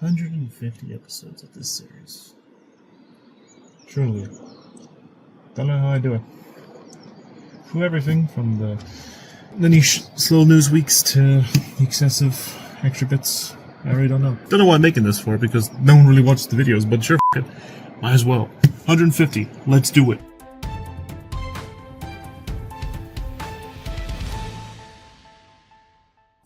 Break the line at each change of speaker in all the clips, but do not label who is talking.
150 episodes of this series. Truly. Don't know how I do it. Through everything from the niche slow news weeks to the excessive extra bits. I really don't know. Don't know what I'm making this for because no one really watches the videos, but sure, f*** it. Might as well. 150. Let's do it.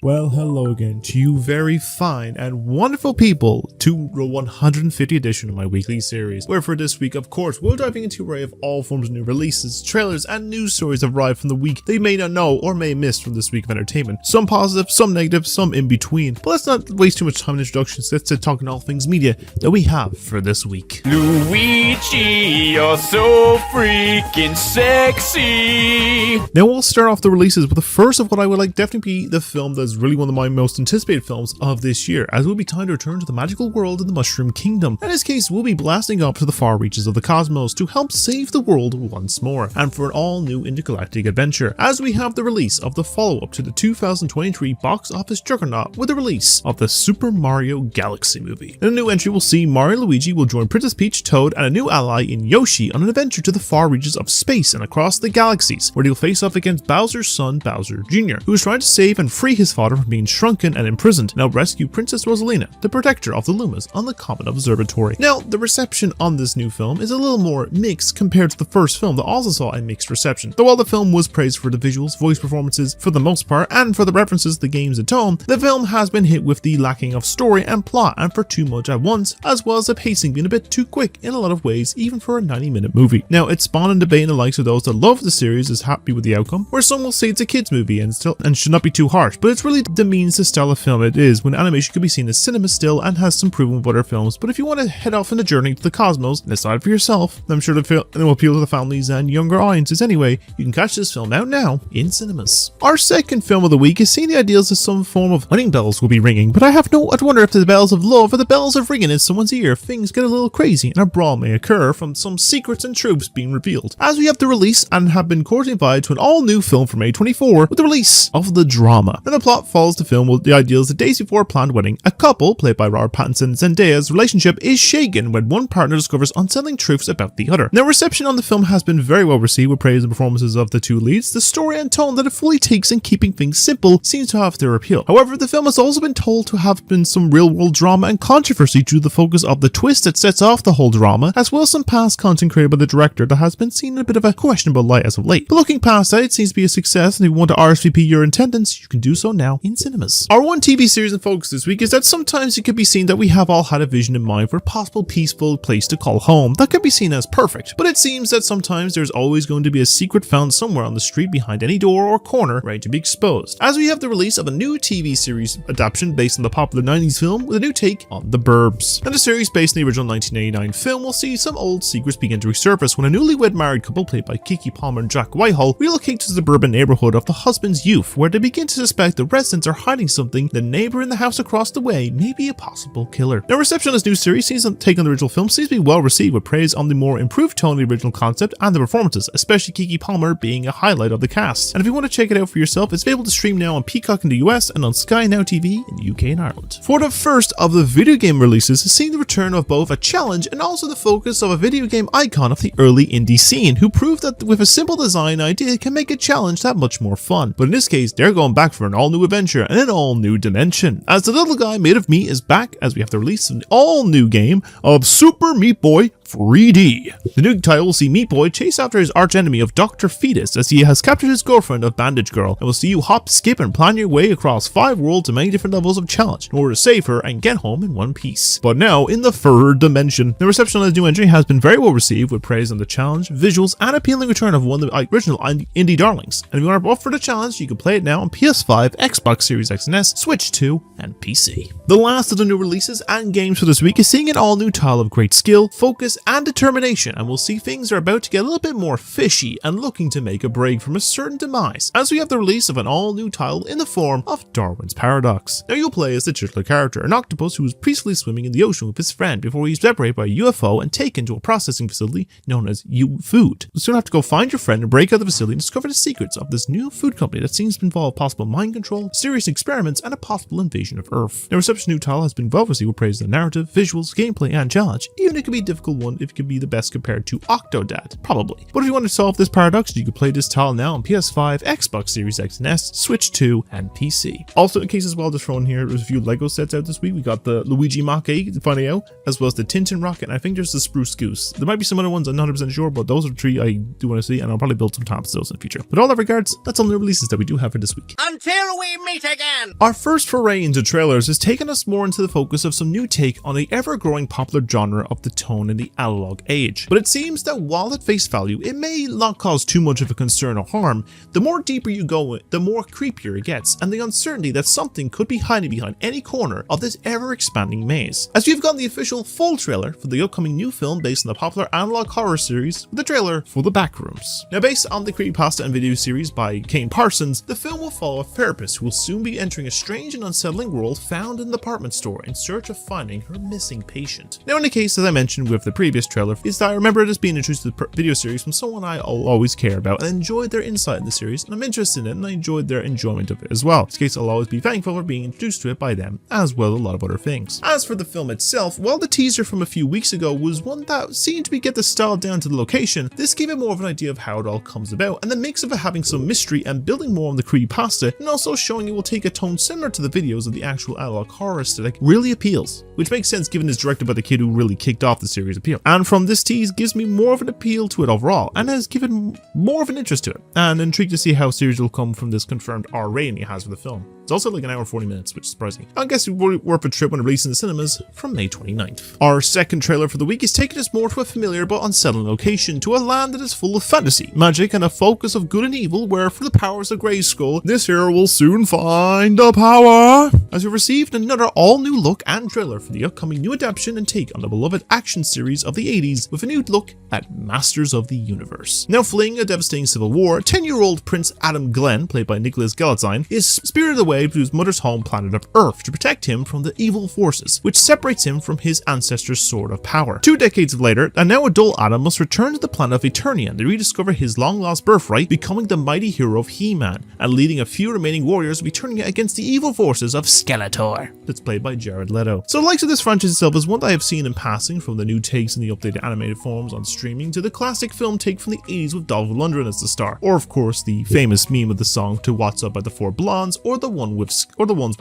Well, hello again to you very fine and wonderful people to the 150th edition of my weekly series, where for this week, of course, we're diving into an array of all forms of new releases, trailers, and news stories that arrived from the week that you may not know or may have missed from this week of entertainment. Some positive, some negative, some in between. But let's not waste too much time in introductions. Let's get talking all things media that we have for this week.
Luigi, you're so freaking sexy.
Now we'll start off the releases with the first of what I would like definitely be the film that's really one of my most anticipated films of this year, as it will be time to return to the magical world of the Mushroom Kingdom. In this case, we'll be blasting up to the far reaches of the cosmos to help save the world once more, and for an all-new intergalactic adventure, as we have the release of the follow-up to the 2023 box office juggernaut with the release of the Super Mario Galaxy movie. In a new entry, we'll see Mario and Luigi will join Princess Peach, Toad, and a new ally in Yoshi on an adventure to the far reaches of space and across the galaxies, where they'll face off against Bowser's son, Bowser Jr., who is trying to save and free his father from being shrunken and imprisoned, and help rescue Princess Rosalina, the protector of the Lumas, on the Comet Observatory. Now, the reception on this new film is a little more mixed compared to the first film that also saw a mixed reception. Though while the film was praised for the visuals, voice performances for the most part, and for the references to the games and tone, the film has been hit with the lacking of story and plot and for too much at once, as well as the pacing being a bit too quick in a lot of ways, even for a 90-minute movie. Now, it's spawned a debate in the likes of those that love the series is happy with the outcome, where some will say it's a kids movie and should not be too harsh, but it's really the means to style of film it is, when animation could be seen as cinema still and has some proven with other films. But if you want to head off on a journey to the cosmos and decide for yourself, I'm sure the film will appeal to the families and younger audiences anyway, you can catch this film out now in cinemas. Our second film of the week is seeing the ideas of some form of wedding bells will be ringing, but I wonder if the bells of love or the bells of ringing in someone's ear, things get a little crazy and a brawl may occur from some secrets and truths being revealed, as we have the release and have been courtly invited to an all-new film from A24 with the release of The Drama. And the plot follows the film with the ideals that days before a planned wedding, a couple, played by Robert Pattinson and Zendaya's relationship is shaken when one partner discovers unsettling truths about the other. Now, reception on the film has been very well received with praise and performances of the two leads. The story and tone that it fully takes in keeping things simple seems to have their appeal. However, the film has also been told to have been some real-world drama and controversy due to the focus of the twist that sets off the whole drama, as well as some past content created by the director that has been seen in a bit of a questionable light as of late. But looking past that, it seems to be a success, and if you want to RSVP your attendance, you can do so now in cinemas. Our one TV series in focus this week is that sometimes it could be seen that we have all had a vision in mind for a possible peaceful place to call home that could be seen as perfect, but it seems that sometimes there's always going to be a secret found somewhere on the street behind any door or corner ready to be exposed, as we have the release of a new TV series adaptation based on the popular 90s film with a new take on The Burbs. And the series based on the original 1989 film will see some old secrets begin to resurface when a newlywed married couple played by Kiki Palmer and Jack Whitehall relocate to the suburban neighborhood of the husband's youth, where they begin to suspect the residents are hiding something the neighbor in the house across the way may be a possible killer. Now, reception on this new series seems to take on the original film seems to be well received, with praise on the more improved tone of the original concept and the performances, especially Kiki Palmer being a highlight of the cast. And if you want to check it out for yourself, it's able to stream now on Peacock in the US and on Sky Now TV in the UK and Ireland. For the first of the video game releases is seeing the return of both a challenge and also the focus of a video game icon of the early indie scene, who proved that with a simple design idea can make a challenge that much more fun. But in this case, they're going back for an all-new adventure and an all-new dimension, as the little guy made of meat is back, as we have the release of an all-new game of Super Meat Boy 3D. The new title will see Meat Boy chase after his archenemy of Dr. Fetus as he has captured his girlfriend of Bandage Girl, and will see you hop, skip, and plan your way across 5 worlds and many different levels of challenge in order to save her and get home in one piece. But now, in the third dimension, the reception of the new entry has been very well received, with praise on the challenge, visuals, and appealing return of one of the original indie darlings. And if you want to up for the challenge, you can play it now on PS5, Xbox Series X and S, Switch 2, and PC. The last of the new releases and games for this week is seeing an all-new title of great skill, focus, and determination, and we'll see things are about to get a little bit more fishy and looking to make a break from a certain demise, as we have the release of an all-new title in the form of Darwin's Paradox. Now you'll play as the titular character, an octopus who was peacefully swimming in the ocean with his friend before he's separated by a UFO and taken to a processing facility known as U-Food. You'll soon have to go find your friend and break out of the facility and discover the secrets of this new food company that seems to involve possible mind control, serious experiments, and a possible invasion of Earth. Now, reception new title has been well received with praise of the narrative, visuals, gameplay, and challenge. Even it could be a difficult one if it could be the best compared to Octodad, probably. But if you want to solve this paradox, you can play this title now on PS5, Xbox Series X and S, Switch 2, and PC. Also, in case as well, just thrown here, there's a few Lego sets out this week. We got the Luigi Mach 8 finally out, as well as the Tintin Rocket, and I think there's the Spruce Goose. There might be some other ones, I'm not 100% sure, but those are the three I do want to see, and I'll probably build some tops of those in the future. But all that regards, that's all the releases that we do have for this week.
Until we meet again!
Our first foray into trailers has taken us more into the focus of some new take on the ever-growing popular genre of the tone in the analog age. But it seems that while at face value, it may not cause too much of a concern or harm, the more deeper you go, the more creepier it gets, and the uncertainty that something could be hiding behind any corner of this ever-expanding maze. As we've gotten the official full trailer for the upcoming new film based on the popular analog horror series, with the trailer for The Backrooms. Now, based on the creepypasta and video series by Kane Parsons, the film will follow a therapist who will soon be entering a strange and unsettling world found in an department store in search of finding her missing patient. Now, in the case, as I mentioned with the previous trailer, is that I remember this being introduced to the video series from someone I always care about and enjoyed their insight in the series, and I'm interested in it and I enjoyed their enjoyment of it as well. In this case, I'll always be thankful for being introduced to it by them, as well as a lot of other things. As for the film itself, while the teaser from a few weeks ago was one that seemed to get the style down to the location, this gave it more of an idea of how it all comes about, and the mix of it having some mystery and building more on the creepypasta, and also showing it will take a tone similar to the videos of the actual analog horror aesthetic, really appeals. Which makes sense given it's directed by the kid who really kicked off the series appeal. And from this tease gives me more of an appeal to it overall, and has given more of an interest to it, and intrigued to see how series will come from this confirmed R rating it has for the film. It's also like an hour and 40 minutes, which is surprising. I guess it will be worth a trip when it releases in the cinemas from May 29th. Our second trailer for the week is taking us more to a familiar but unsettling location, to a land that is full of fantasy, magic, and a focus of good and evil, where for the powers of Grayskull, this hero will soon find the power. As we received another all-new look and trailer for the upcoming new adaptation and take on the beloved action series of the 80s, with a new look at Masters of the Universe. Now, fleeing a devastating civil war, 10-year-old Prince Adam Glenn, played by Nicholas Galitzine, is spirited away to his mother's home planet of Earth to protect him from the evil forces, which separates him from his ancestors' sword of power. 2 decades later, a now adult Adam must return to the planet of Eternia to rediscover his long-lost birthright, becoming the mighty hero of He-Man, and leading a few remaining warriors of Eternia against the evil forces of Skeletor, that's played by Jared Leto. So the likes of this franchise itself is one that I have seen in passing, from the new takes in the updated animated forms on streaming to the classic film take from the 80s with Dolph Lundgren as the star, or of course the famous meme of the song to What's Up by the Four Blondes, or the ones with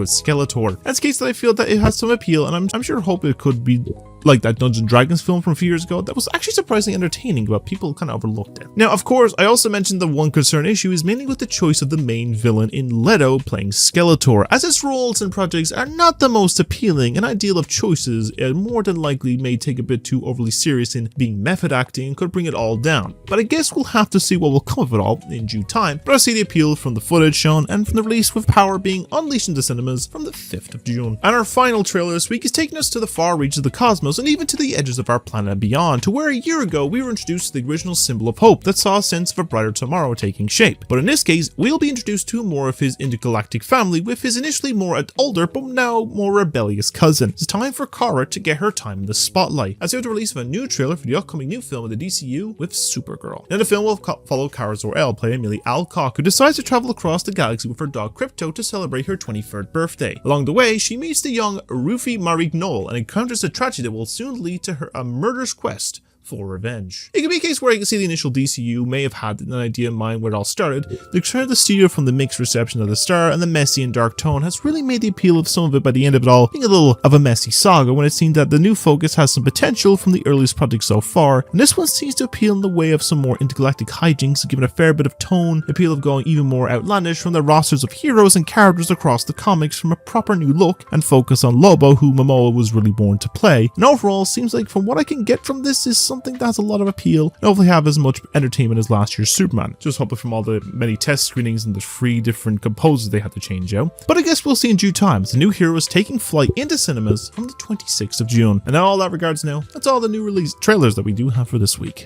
Skeletor. That's the case that I feel that it has some appeal, and I'm sure hope it could be like that Dungeons & Dragons film from a few years ago that was actually surprisingly entertaining, but people kind of overlooked it. Now, of course, I also mentioned the one concern issue is mainly with the choice of the main villain in Leto playing Skeletor, as his roles and projects are not the most appealing and ideal of choices, and more than likely may take a bit too overly serious in being method acting and could bring it all down. But I guess we'll have to see what will come of it all in due time, but I see the appeal from the footage shown and from the release, with Power being unleashed into cinemas from the 5th of June. And our final trailer this week is taking us to the far reaches of the cosmos, and even to the edges of our planet and beyond, to where a year ago we were introduced to the original symbol of hope that saw a sense of a brighter tomorrow taking shape. But in this case, we'll be introduced to more of his intergalactic family, with his initially more older but now more rebellious cousin. It's time for Kara to get her time in the spotlight, as we have the release of a new trailer for the upcoming new film of the DCU with Supergirl. Now, the film will follow Kara Zor-El, played by Millie Alcock, who decides to travel across the galaxy with her dog Crypto to celebrate her 23rd birthday. Along the way, she meets the young Rufy Marignolle and encounters a tragedy that will soon lead to a murderous quest for revenge. It could be a case where you can see the initial DCU may have had an idea in mind where it all started. The turn of the studio from the mixed reception of the star and the messy and dark tone has really made the appeal of some of it by the end of it all being a little of a messy saga, when it seemed that the new focus has some potential from the earliest projects so far, and this one seems to appeal in the way of some more intergalactic hijinks, given a fair bit of tone, appeal of going even more outlandish from the rosters of heroes and characters across the comics, from a proper new look and focus on Lobo, who Momoa was really born to play, and overall seems like from what I can get from this is some something that has a lot of appeal and hopefully have as much entertainment as last year's Superman. Just hoping from all the many test screenings and the 3 different composers they had to change out. But I guess we'll see in due time as the new hero is taking flight into cinemas from the 26th of June. And in all that regards now, that's all the new release trailers that we do have for this week.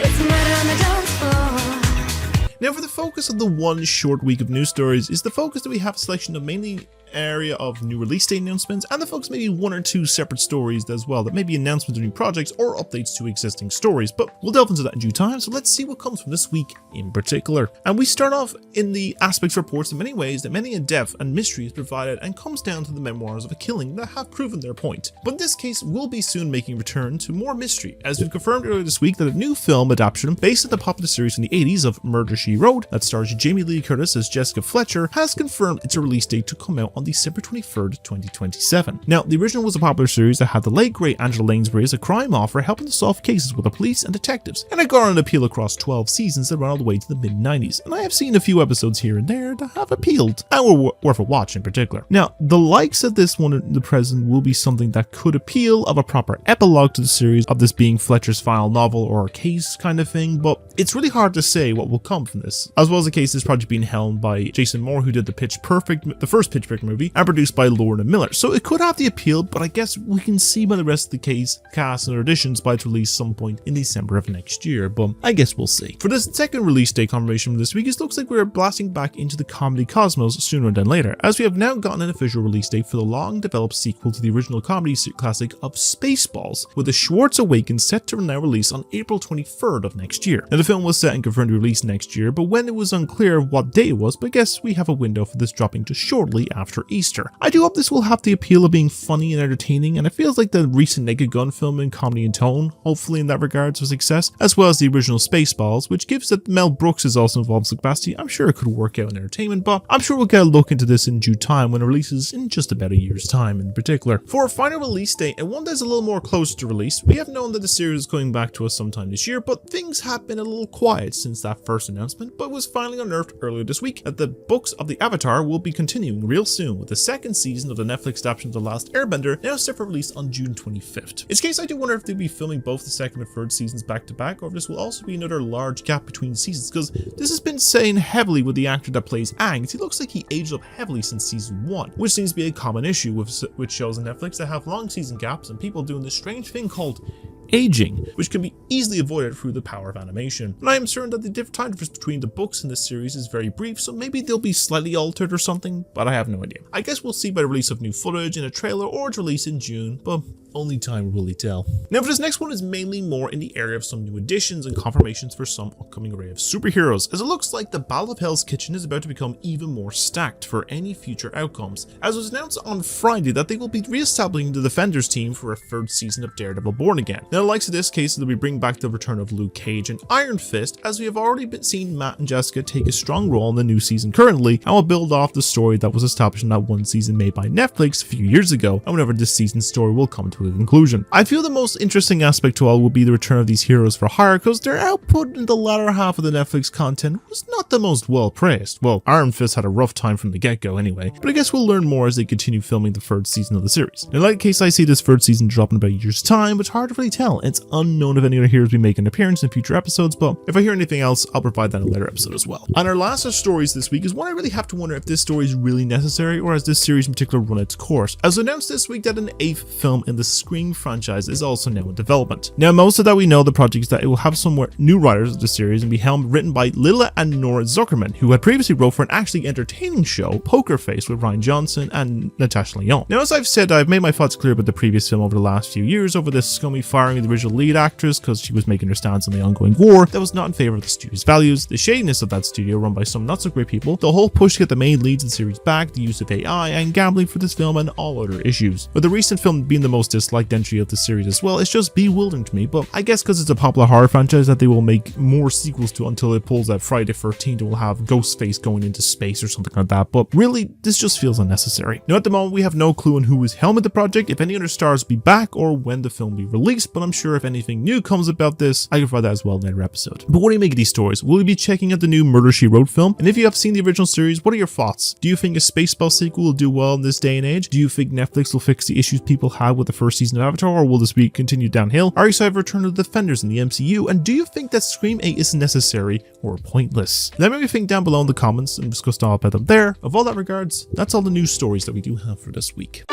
Now for the focus of the one short week of news stories is the focus that we have a selection of mainly area of new release date announcements, and the focus maybe 1 or 2 separate stories as well that may be announcements of new projects or updates to existing stories, but we'll delve into that in due time. So let's see what comes from this week in particular. And we start off in the aspects reports in many ways that many in depth and mystery is provided and comes down to the memoirs of a killing that have proven their point. But in this case, we'll be soon making return to more mystery, as we've confirmed earlier this week that a new film adaptation based on the popular series from the 80s of Murder, She Wrote that stars Jamie Lee Curtis as Jessica Fletcher has confirmed its release date to come out on December 23rd, 2027. Now, the original was a popular series that had the late great Angela Lansbury as a crime author helping to solve cases with the police and detectives, and it garnered appeal across 12 seasons that ran all the way to the mid-90s, and I have seen a few episodes here and there that have appealed and were worth a watch in particular. Now, the likes of this one in the present will be something that could appeal of a proper epilogue to the series of this being Fletcher's final novel or case kind of thing, but it's really hard to say what will come from this, as well as the case this project being helmed by Jason Moore, who did the first Pitch Perfect movie, and produced by Lorna Miller. So it could have the appeal, but I guess we can see by the rest of the cast and auditions by its release some point in December of next year, but I guess we'll see. For this second release date confirmation from this week, it looks like we're blasting back into the comedy cosmos sooner than later, as we have now gotten an official release date for the long developed sequel to the original comedy classic of Spaceballs, with the Schwartz Awakens set to now release on April 23rd of next year. Now the film was set and confirmed to release next year, but when it was unclear what day it was, but I guess we have a window for this dropping just shortly after Easter. I do hope this will have the appeal of being funny and entertaining, and it feels like the recent Naked Gun film in comedy and tone, hopefully in that regards a success, as well as the original Spaceballs, which gives that Mel Brooks is also involved in capacity. I'm sure it could work out in entertainment, but I'm sure we'll get a look into this in due time when it releases in just about a year's time in particular. For a final release date, and one that's a little more close to release, we have known that the series is going back to us sometime this year, but things have been a little quiet since that first announcement, but was finally unearthed earlier this week that the books of the Avatar will be continuing real soon, with the second season of the Netflix adaptation of The Last Airbender now set for release on June 25th. In this case, I do wonder if they'll be filming both the second and third seasons back to back, or if this will also be another large gap between seasons, because this has been saying heavily with the actor that plays Aang. He looks like he aged up heavily since season 1, which seems to be a common issue with shows on Netflix that have long season gaps and people doing this strange thing called aging, which can be easily avoided through the power of animation. And I am certain that the time difference between the books in this series is very brief, so maybe they'll be slightly altered or something, but I have no idea. I guess we'll see by the release of new footage in a trailer or its release in June, but only time will really tell. Now for this next one is mainly more in the area of some new additions and confirmations for some upcoming array of superheroes, as it looks like the Battle of Hell's Kitchen is about to become even more stacked for any future outcomes, as was announced on Friday that they will be re-establishing the Defenders team for a third season of Daredevil Born Again. Now the likes of this case, they'll be bringing back the return of Luke Cage and Iron Fist, as we have already seen Matt and Jessica take a strong role in the new season currently, and will build off the story that was established in that one season made by Netflix a few years ago, and whenever this season's story will come to a conclusion. I feel the most interesting aspect to all will be the return of these heroes for hire, because their output in the latter half of the Netflix content was not the most well praised. Well, Iron Fist had a rough time from the get-go anyway, but I guess we'll learn more as they continue filming the third season of the series. In that case, I see this third season drop in about a year's time, but it's hard to really tell. It's unknown if any other heroes will make an appearance in future episodes, but if I hear anything else, I'll provide that in a later episode as well. And our last of stories this week is one I really have to wonder if this story is really necessary, or has this series in particular run its course, as announced this week that an 8th film in the Scream franchise is also now in development. Now, most of that we know the project is that it will have some new writers of the series and be written by Lila and Nora Zuckerman, who had previously wrote for an actually entertaining show, Poker Face, with Ryan Johnson and Natasha Lyonne. Now, as I've said, I've made my thoughts clear about the previous film over the last few years over this scummy firing of the original lead actress because she was making her stance on the ongoing war that was not in favor of the studio's values, the shadiness of that studio run by some not so great people, the whole push to get the main leads of the series back, the use of AI and gambling for this film, and all other issues. With the recent film being the most disliked entry of the series as well, it's just bewildering to me, but I guess because it's a popular horror franchise that they will make more sequels to until it pulls out Friday the 13th and will have Ghostface going into space or something like that, but really, this just feels unnecessary. Now at the moment, we have no clue on who is helming the project, if any other stars will be back, or when the film will be released, but I'm sure if anything new comes films about this, I can provide that as well in another episode. But what do you make of these stories? Will you be checking out the new Murder, She Wrote film? And if you have seen the original series, what are your thoughts? Do you think a Spaceballs sequel will do well in this day and age? Do you think Netflix will fix the issues people had with the first season of Avatar, or will this be continued downhill? Are you excited for Return of the Defenders in the MCU? And do you think that Scream 8 is necessary or pointless? Let me know what you think down below in the comments and discuss all about them there. Of all that regards, that's all the news stories that we do have for this week.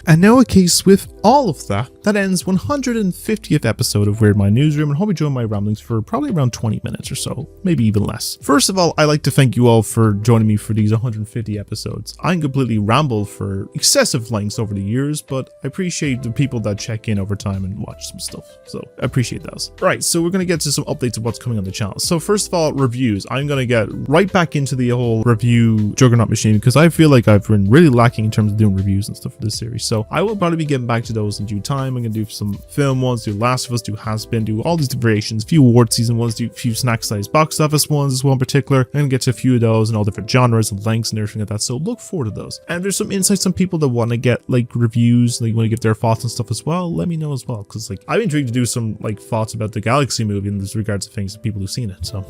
And now a case with all of that ends 150th episode of Weird Mind Newsroom, and hope you join my ramblings for probably around 20 minutes or so, maybe even less. First of all, I'd like to thank you all for joining me for these 150 episodes. I can completely ramble for excessive lengths over the years, but I appreciate the people that check in over time and watch some stuff, so I appreciate those. Right, so we're going to get to some updates of what's coming on the channel. So first of all, reviews. I'm going to get right back into the whole review juggernaut machine, because I feel like I've been really lacking in terms of doing reviews and stuff for this series. So I will probably be getting back to those in due time. I'm going to do some film ones, do Last of Us, do Has Been, do all these variations, a few award season ones, do a few snack size box office ones as well in particular. I'm going to get to a few of those and all different genres and lengths and everything like that. So look forward to those. And there's some insights on people that want to get like reviews, like want to give their thoughts and stuff as well. Let me know as well, because like I'm intrigued to do some like thoughts about the Galaxy movie in this regards to things that people who've seen it. So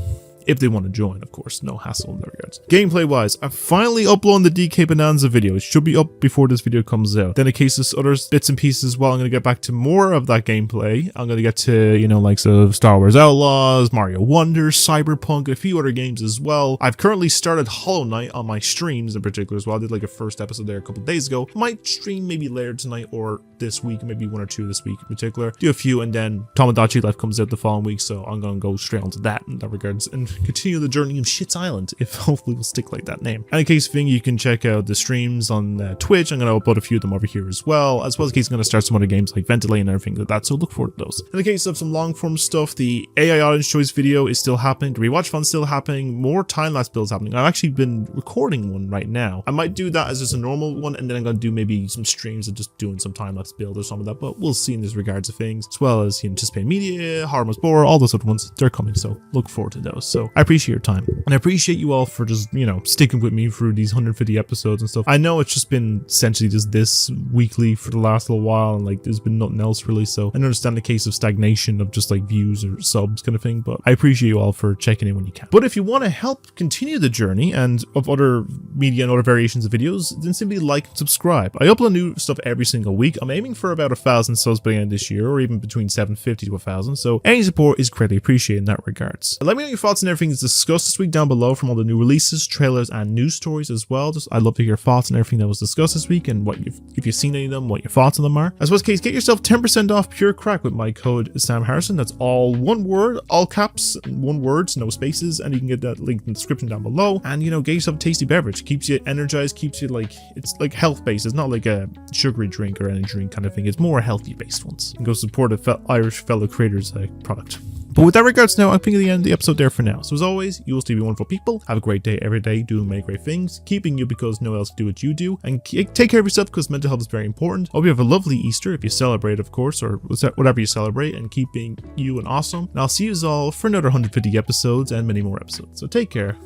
if they want to join, of course, no hassle in that regards. Gameplay wise, I finally uploaded the DK Bonanza video. It should be up before this video comes out. Then in case there's other bits and pieces as well, I'm going to get back to more of that gameplay. I'm going to get to, you know, like so Star Wars Outlaws, Mario Wonder, Cyberpunk, and a few other games as well. I've currently started Hollow Knight on my streams in particular as well. I did like a first episode there a couple days ago. Might stream maybe later tonight or this week, maybe one or two this week in particular. Do a few, and then Tomodachi Life comes out the following week, so I'm going to go straight onto that in that regards and continue the journey of Shit's Island, if hopefully we'll stick like that name. And in case thing, you can check out the streams on Twitch. I'm going to upload a few of them over here as well as case I'm going to start some other games like Ventilate and everything like that, so look forward to those. In the case of some long form stuff, the AI audience choice video is still happening, the rewatch fun's still happening, more time-lapse builds happening. I've actually been recording one right now. I might do that as just a normal one, and then I'm going to do maybe some streams of just doing some time-lapse build or something like that, but we'll see in this regards of things, as well as anticipated media, Horror Must Bore, all those other ones, they're coming, so look forward to those. So I appreciate your time, and I appreciate you all for just, you know, sticking with me through these 150 episodes and stuff. I know it's just been essentially just this weekly for the last little while, and like there's been nothing else really, so I understand the case of stagnation of just like views or subs kind of thing, but I appreciate you all for checking in when you can. But if you want to help continue the journey and of other media and other variations of videos, then simply like and subscribe. I upload new stuff every single week. I'm aiming for about 1,000 subs by the end of this year, or even between 750 to 1,000, so any support is greatly appreciated in that regards. Let me know your thoughts on everything that's discussed this week down below, from all the new releases, trailers, and news stories as well. I'd love to hear your thoughts on everything that was discussed this week, and if you've seen any of them, what your thoughts on them are. As well as case, get yourself 10% off Pure Crack with my code Sam Harrison. That's all one word, all caps, one word, no spaces, and you can get that link in the description down below. And you know, get yourself a tasty beverage. Keeps you energized, keeps you like, it's like health based. It's not like a sugary drink or energy drink kind of thing. It's more healthy based ones. And go support a Irish fellow creators product. But with that regards now, I'm thinking the end of the episode there for now. So as always, you will still be wonderful people. Have a great day every day, doing many great things, keeping you because no one else can do what you do, and take care of yourself because mental health is very important. Hope you have a lovely Easter if you celebrate, of course, or whatever you celebrate, and keeping you an awesome. And I'll see you all for another 150 episodes and many more episodes. So take care.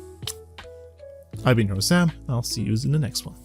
I've been your host Sam, and I'll see you in the next one.